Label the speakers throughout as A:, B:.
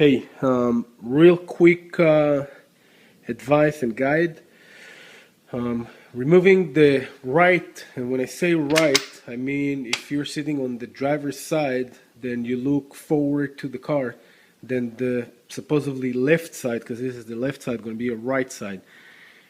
A: Hey, real quick advice and guide. Removing the right, and when I say right, I mean if you're sitting on the driver's side, then you look forward to the car, then the supposedly left side, because this is the left side, going to be your right side,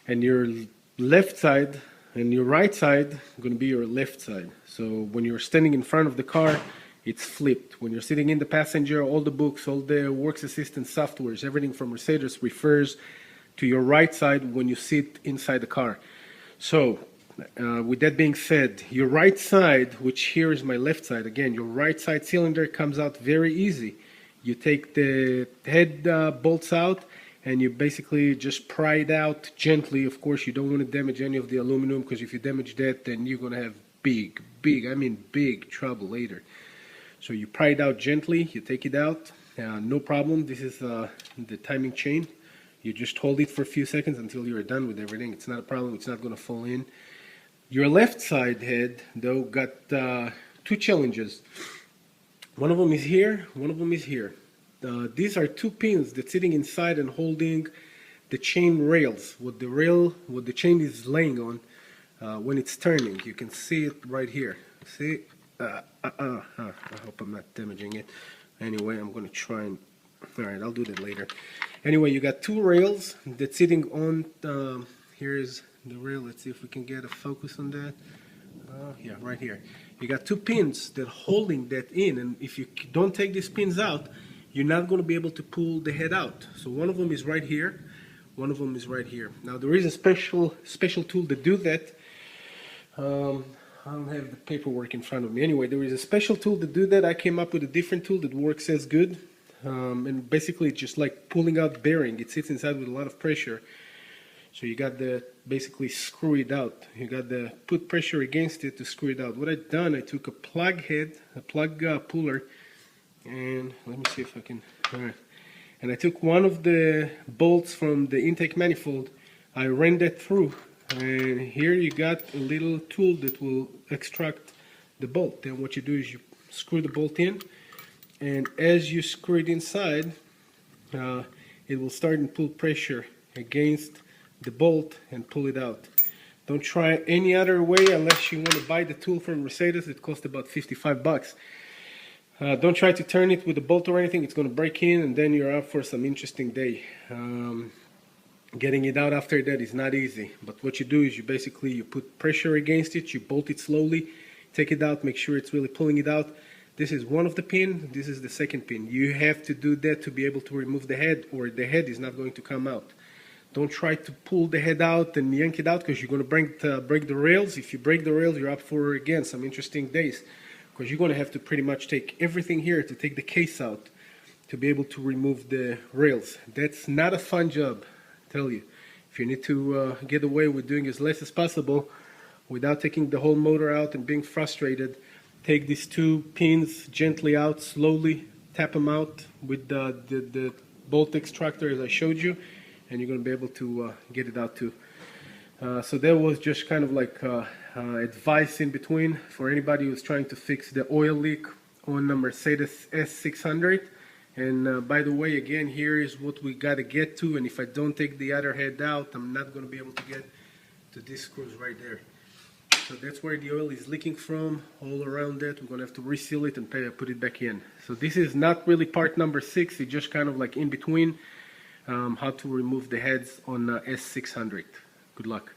A: and your left side and your right side going to be your left side. So when you're standing in front of the car, it's flipped. When you're sitting in the passenger, all the books, all the works assistant softwares, everything from Mercedes refers to your right side when you sit inside the car. So with that being said, your right side, which here is my left side, again, your right side cylinder comes out very easy. You take the head bolts out and you basically just pry it out gently. Of course, you don't want to damage any of the aluminum, because if you damage that, then you're going to have big trouble later. So you pry it out gently, you take it out, no problem. This is the timing chain. You just hold it for a few seconds until you're done with everything. It's not a problem, it's not going to fall in. Your left side head, though, got two challenges. One of them is here, one of them is here. These are two pins that's sitting inside and holding the chain rails, what the chain is laying on when it's turning. You can see it right here. See? I hope I'm not damaging it. Anyway, I'm going to try and... Alright, I'll do that later. Anyway, you got two rails that's sitting on... here's the rail. Let's see if we can get a focus on that. Yeah, right here. You got two pins that holding that in, and if you don't take these pins out, you're not going to be able to pull the head out. So one of them is right here, one of them is right here. Now there is a special tool to do that. I don't have the paperwork in front of me. Anyway, there is a special tool to do that. I came up with a different tool that works as good. And basically it's just like pulling out the bearing. It sits inside with a lot of pressure. So you got to basically screw it out. You got to put pressure against it to screw it out. What I've done, I took a plug head, a plug puller, and let me see if I can... Alright. And I took one of the bolts from the intake manifold. I ran that through. And here you got a little tool that will extract the bolt. Then what you do is you screw the bolt in, and as you screw it inside, it will start and pull pressure against the bolt and pull it out. Don't try any other way unless you want to buy the tool from Mercedes. It costs about 55 bucks. Don't try to turn it with a bolt or anything. It's going to break in, and then you're out for some interesting day. Getting it out after that is not easy, but what you do is you put pressure against it, you bolt it slowly, take it out, make sure it's really pulling it out. This is one of the pin, this is the second pin. You have to do that to be able to remove the head, or the head is not going to come out. Don't try to pull the head out and yank it out, because you're going to break the rails. If you break the rails, you're up for, again, some interesting days, because you're going to have to pretty much take everything here to take the case out to be able to remove the rails. That's not a fun job. Tell you, if you need to get away with doing as less as possible without taking the whole motor out and being frustrated, take these two pins gently out, slowly tap them out with the bolt extractor as I showed you, and you're going to be able to get it out too. So that was just kind of like advice in between for anybody who's trying to fix the oil leak on a Mercedes S600. And by the way, again, here is what we got to get to, and if I don't take the other head out, I'm not going to be able to get to these screws right there. So that's where the oil is leaking from. All around that, we're going to have to reseal it and put it back in. So this is not really part number 6, it's just kind of like in between how to remove the heads on S600. Good luck.